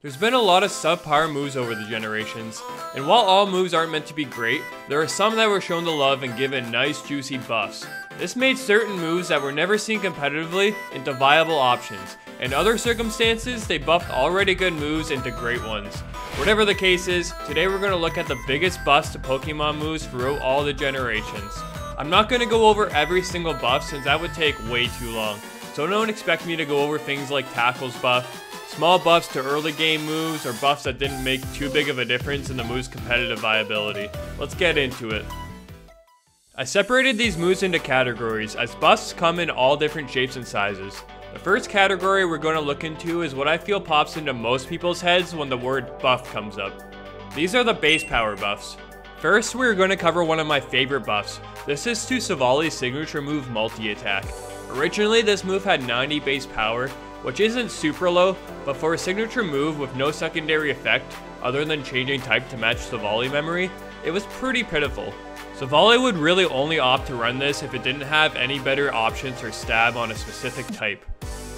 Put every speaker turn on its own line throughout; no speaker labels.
There's been a lot of subpar moves over the generations, and while all moves aren't meant to be great, there are some that were shown to love and given nice juicy buffs. This made certain moves that were never seen competitively into viable options. In other circumstances, they buffed already good moves into great ones. Whatever the case is, today we're going to look at the biggest buffs to Pokemon moves throughout all the generations. I'm not going to go over every single buff since that would take way too long, so don't expect me to go over things like Tackle's buff, small buffs to early game moves, or buffs that didn't make too big of a difference in the move's competitive viability. Let's get into it. I separated these moves into categories, as buffs come in all different shapes and sizes. The first category we're going to look into is what I feel pops into most people's heads when the word buff comes up. These are the base power buffs. First, we're going to cover one of my favorite buffs. This is to Savali's signature move, Multi-Attack. Originally, this move had 90 base power, which isn't super low, but for a signature move with no secondary effect other than changing type to match Savali memory, it was pretty pitiful. Savali would really only opt to run this if it didn't have any better options for stab on a specific type.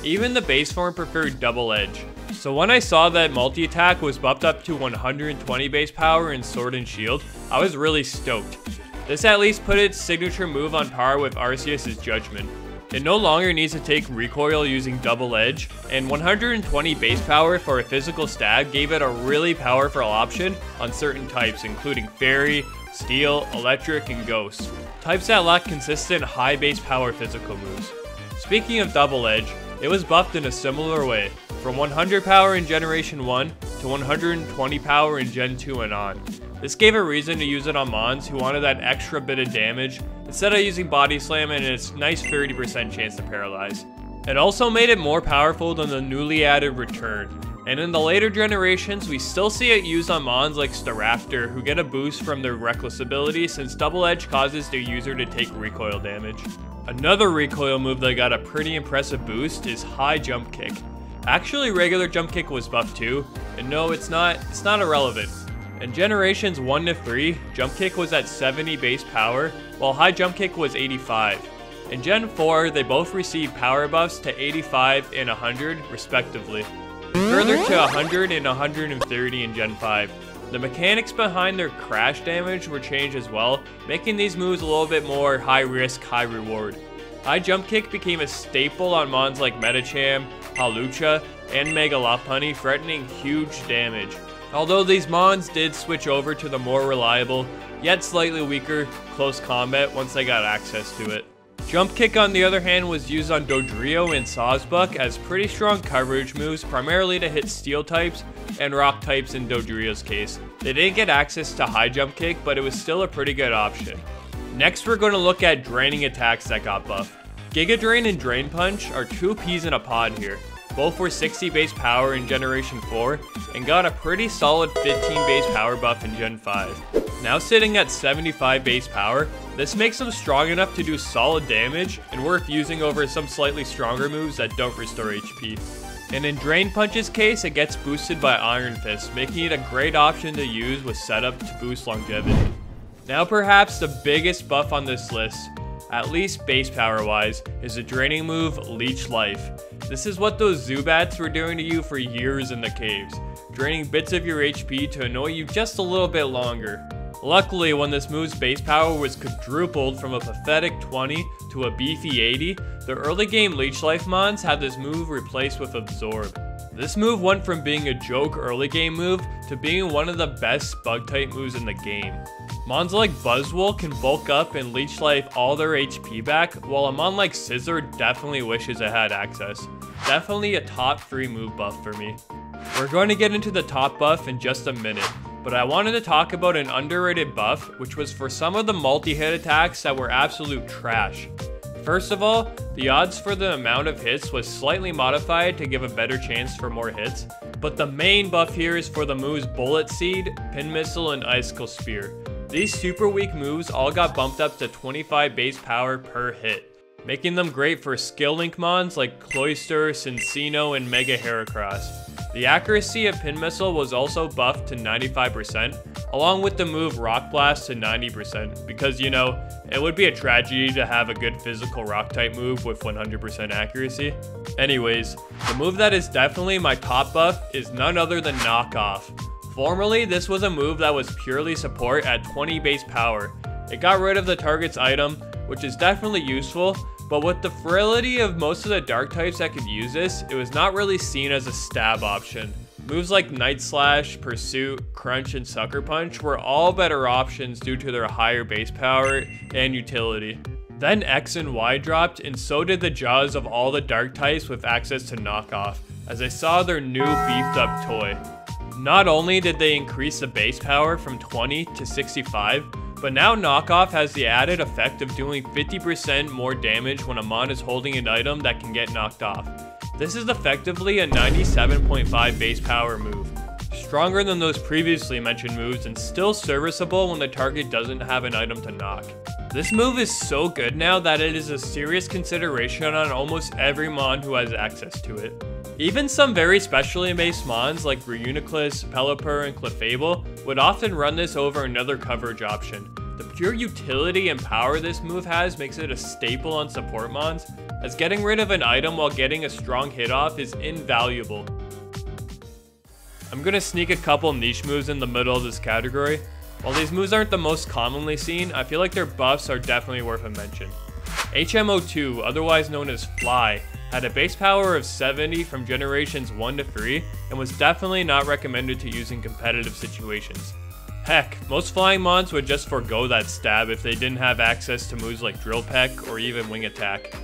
Even the base form preferred Double Edge, so when I saw that Multi-Attack was buffed up to 120 base power in Sword and Shield, I was really stoked. This at least put its signature move on par with Arceus' Judgment. It no longer needs to take recoil using Double Edge, and 120 base power for a physical stab gave it a really powerful option on certain types, including Fairy, Steel, Electric, and Ghost. Types that lack consistent high base power physical moves. Speaking of Double Edge, it was buffed in a similar way, from 100 power in Generation 1 to 120 power in Gen 2 and on. This gave a reason to use it on Mons who wanted that extra bit of damage, instead of using Body Slam and its nice 30% chance to paralyze. It also made it more powerful than the newly added Return, and in the later generations we still see it used on Mons like Staraptor who get a boost from their Reckless ability since Double Edge causes their user to take recoil damage. Another recoil move that got a pretty impressive boost is High Jump Kick. Actually, regular Jump Kick was buffed too, and no, it's not irrelevant. In generations 1 to 3, Jump Kick was at 70 base power, while High Jump Kick was 85. In Gen 4, they both received power buffs to 85 and 100 respectively, and further to 100 and 130 in Gen 5. The mechanics behind their crash damage were changed as well, making these moves a little bit more high risk, high reward. High Jump Kick became a staple on Mons like Medicham, Hawlucha, and Mega Lopunny, threatening huge damage. Although these Mons did switch over to the more reliable, yet slightly weaker, Close Combat once they got access to it. Jump Kick on the other hand was used on Dodrio and Sawsbuck as pretty strong coverage moves, primarily to hit Steel types and Rock types in Dodrio's case. They didn't get access to High Jump Kick, but it was still a pretty good option. Next we're going to look at draining attacks that got buffed. Giga Drain and Drain Punch are two peas in a pod here. Both were 60 base power in Generation 4 and got a pretty solid 15 base power buff in Gen 5. Now sitting at 75 base power, this makes them strong enough to do solid damage and worth using over some slightly stronger moves that don't restore HP. And in Drain Punch's case, it gets boosted by Iron Fist, making it a great option to use with setup to boost longevity. Now perhaps the biggest buff on this list, at least base power wise, is the draining move Leech Life. This is what those Zubats were doing to you for years in the caves, draining bits of your HP to annoy you just a little bit longer. Luckily, when this move's base power was quadrupled from a pathetic 20 to a beefy 80, the early game Leech Life Mons had this move replaced with Absorb. This move went from being a joke early game move to being one of the best bug type moves in the game. Mons like Buzzwole can bulk up and Leech Life all their HP back, while a Mon like Scizor definitely wishes it had access. Definitely a top 3 move buff for me. We're going to get into the top buff in just a minute, but I wanted to talk about an underrated buff, which was for some of the multi-hit attacks that were absolute trash. First of all, the odds for the amount of hits was slightly modified to give a better chance for more hits, but the main buff here is for the moves Bullet Seed, Pin Missile, and Icicle Spear. These super weak moves all got bumped up to 25 base power per hit, making them great for skill link Mons like Cloyster, Cincino, and Mega Heracross. The accuracy of Pin Missile was also buffed to 95%, along with the move Rock Blast to 90%, because you know, it would be a tragedy to have a good physical rock type move with 100% accuracy. Anyways, the move that is definitely my top buff is none other than Knock Off. Formerly, this was a move that was purely support at 20 base power. It got rid of the target's item, which is definitely useful, but with the frailty of most of the dark types that could use this, it was not really seen as a stab option. Moves like Night Slash, Pursuit, Crunch, and Sucker Punch were all better options due to their higher base power and utility. Then X and Y dropped, and so did the jaws of all the dark types with access to Knock Off, as I saw their new beefed up toy. Not only did they increase the base power from 20 to 65, but now Knock Off has the added effect of doing 50% more damage when a mon is holding an item that can get knocked off. This is effectively a 97.5 base power move. Stronger than those previously mentioned moves and still serviceable when the target doesn't have an item to knock. This move is so good now that it is a serious consideration on almost every mon who has access to it. Even some very specially based mons like Reuniclus, Pelipper, and Clefable would often run this over another coverage option. The pure utility and power this move has makes it a staple on support mons, as getting rid of an item while getting a strong hit off is invaluable. I'm gonna sneak a couple niche moves in the middle of this category. While these moves aren't the most commonly seen, I feel like their buffs are definitely worth a mention. HMO2, otherwise known as Fly, had a base power of 70 from generations 1 to 3, and was definitely not recommended to use in competitive situations. Heck, most flying mons would just forego that stab if they didn't have access to moves like Drill Peck or even Wing Attack.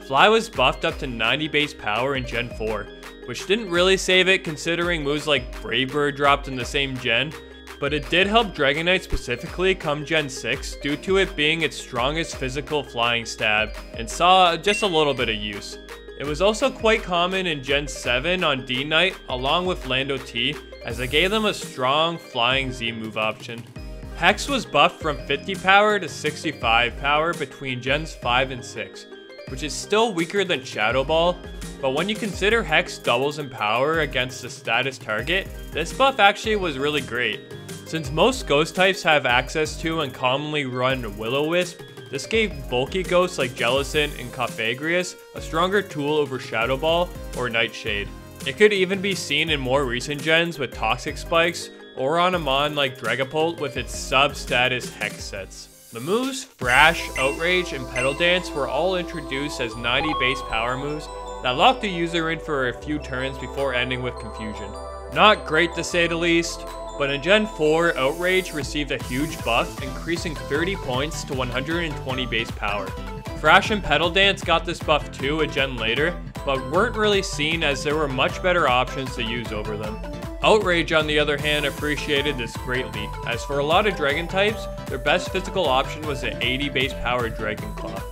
Fly was buffed up to 90 base power in Gen 4, which didn't really save it considering moves like Brave Bird dropped in the same gen, but it did help Dragonite specifically come Gen 6 due to it being its strongest physical flying stab, and saw just a little bit of use. It was also quite common in Gen 7 on D-Knight along with Lando T, as it gave them a strong flying Z move option. Hex was buffed from 50 power to 65 power between Gens 5 and 6, which is still weaker than Shadow Ball, but when you consider Hex doubles in power against the status target, this buff actually was really great. Since most ghost types have access to and commonly run Will-O-Wisp, this gave bulky ghosts like Jellicent and Cofagrius a stronger tool over Shadow Ball or Nightshade. It could even be seen in more recent gens with Toxic Spikes, or on a mon like Dragapult with its sub-status Hex sets. The moves Thrash, Outrage, and Petal Dance were all introduced as 90 base power moves that locked the user in for a few turns before ending with confusion. Not great to say the least, but in Gen 4, Outrage received a huge buff, increasing 30 points to 120 base power. Thrash and Petal Dance got this buff too a gen later, but weren't really seen as there were much better options to use over them. Outrage, on the other hand, appreciated this greatly, as for a lot of Dragon types, their best physical option was an 80 base power Dragon Claw.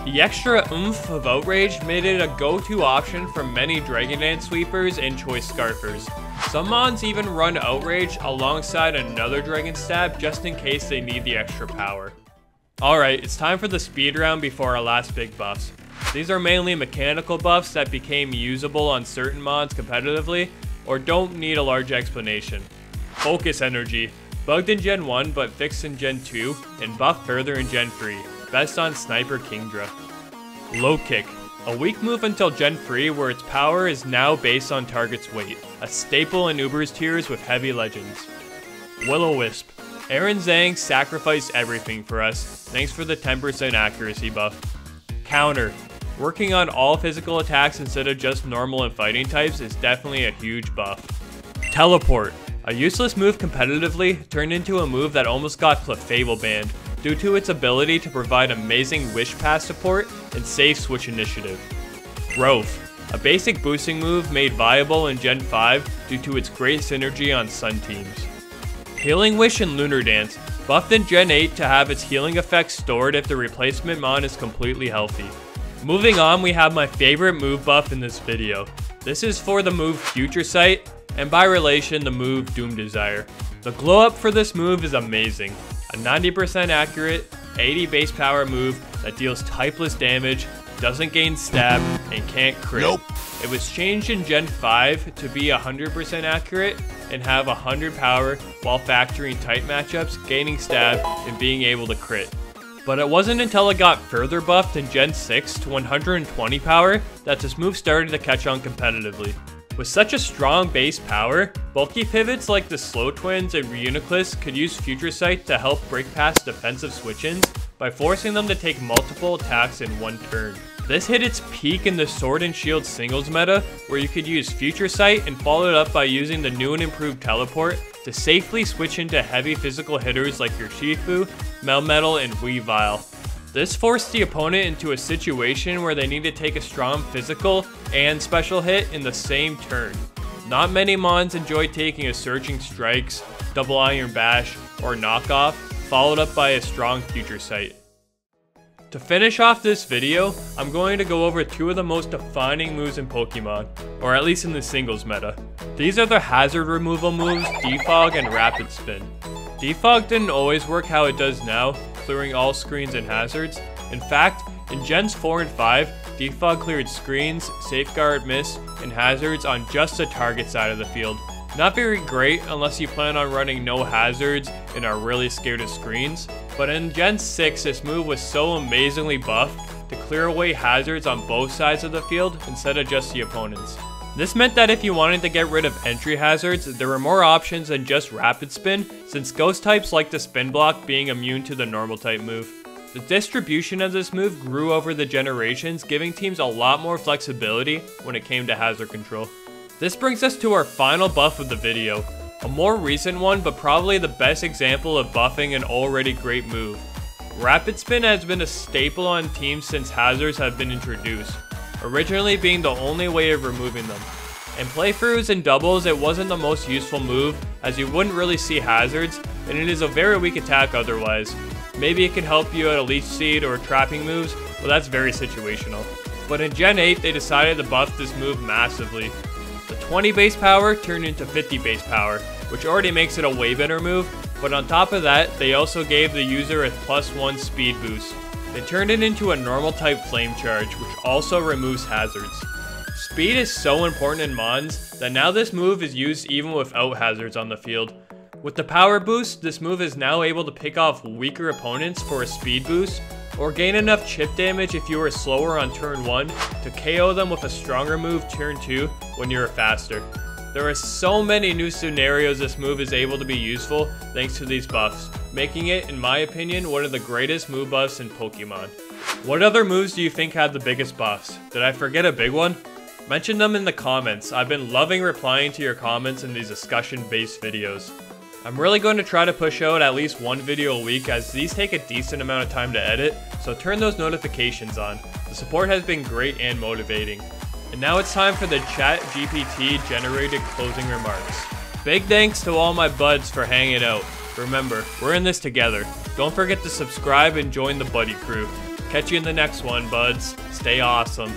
The extra oomph of Outrage made it a go-to option for many Dragon Dance sweepers and choice scarfers. Some mons even run Outrage alongside another Dragon Stab just in case they need the extra power. Alright, it's time for the speed round before our last big buffs. These are mainly mechanical buffs that became usable on certain mons competitively, or don't need a large explanation. Focus Energy, bugged in Gen 1 but fixed in Gen 2, and buffed further in Gen 3, best on Sniper Kingdra. Low Kick, a weak move until Gen 3 where its power is now based on target's weight, a staple in Uber's tiers with heavy legends. Will-O-Wisp, Aaron Zhang sacrificed everything for us, thanks for the 10% accuracy buff. Counter, working on all physical attacks instead of just normal and fighting types is definitely a huge buff. Teleport, a useless move competitively turned into a move that almost got Clefable banned, due to its ability to provide amazing Wish Pass support and safe switch initiative. Growth, a basic boosting move made viable in Gen 5 due to its great synergy on Sun teams. Healing Wish and Lunar Dance, buffed in Gen 8 to have its healing effect stored if the replacement mon is completely healthy. Moving on, we have my favorite move buff in this video. This is for the move Future Sight, and by relation the move Doom Desire. The glow up for this move is amazing. A 90% accurate, 80 base power move that deals typeless damage, doesn't gain stab, and can't crit. Nope. It was changed in Gen 5 to be 100% accurate, and have 100 power while factoring tight matchups, gaining stab, and being able to crit. But it wasn't until it got further buffed in Gen 6 to 120 power that this move started to catch on competitively. With such a strong base power, bulky pivots like the Slow Twins and Reuniclus could use Future Sight to help break past defensive switch-ins by forcing them to take multiple attacks in one turn. This hit its peak in the Sword and Shield singles meta, where you could use Future Sight and follow it up by using the new and improved Teleport to safely switch into heavy physical hitters like your Shifu, Melmetal, and Weavile. This forced the opponent into a situation where they need to take a strong physical and special hit in the same turn. Not many mons enjoy taking a Searching Strikes, Double Iron Bash, or Knockoff, followed up by a strong Future Sight. To finish off this video, I'm going to go over two of the most defining moves in Pokemon, or at least in the singles meta. These are the hazard removal moves, Defog and Rapid Spin. Defog didn't always work how it does now, clearing all screens and hazards. In fact, in Gens 4 and 5, Defog cleared screens, Safeguard, Miss, and hazards on just the target side of the field. Not very great unless you plan on running no hazards and are really scared of screens, but in Gen 6 this move was so amazingly buffed to clear away hazards on both sides of the field instead of just the opponents. This meant that if you wanted to get rid of entry hazards, there were more options than just Rapid Spin, since ghost types like the Spin Block being immune to the normal type move. The distribution of this move grew over the generations, giving teams a lot more flexibility when it came to hazard control. This brings us to our final buff of the video, a more recent one but probably the best example of buffing an already great move. Rapid Spin has been a staple on teams since hazards have been introduced, originally being the only way of removing them. In playthroughs and doubles it wasn't the most useful move as you wouldn't really see hazards and it is a very weak attack otherwise. Maybe it can help you at a Leech Seed or trapping moves, but that's very situational. But in Gen 8 they decided to buff this move massively. The 20 base power turned into 50 base power, which already makes it a way better move, but on top of that, they also gave the user a +1 speed boost. They turned it into a normal type flame charge, which also removes hazards. Speed is so important in Mons that now this move is used even without hazards on the field. With the power boost, this move is now able to pick off weaker opponents for a speed boost, or gain enough chip damage if you are slower on turn 1 to KO them with a stronger move turn 2 when you are faster. There are so many new scenarios this move is able to be useful thanks to these buffs, making it, in my opinion, one of the greatest move buffs in Pokemon. What other moves do you think had the biggest buffs? Did I forget a big one? Mention them in the comments. I've been loving replying to your comments in these discussion-based videos. I'm really going to try to push out at least one video a week as these take a decent amount of time to edit, so turn those notifications on. The support has been great and motivating. And now it's time for the ChatGPT generated closing remarks. Big thanks to all my buds for hanging out. Remember, we're in this together. Don't forget to subscribe and join the buddy crew. Catch you in the next one, buds. Stay awesome.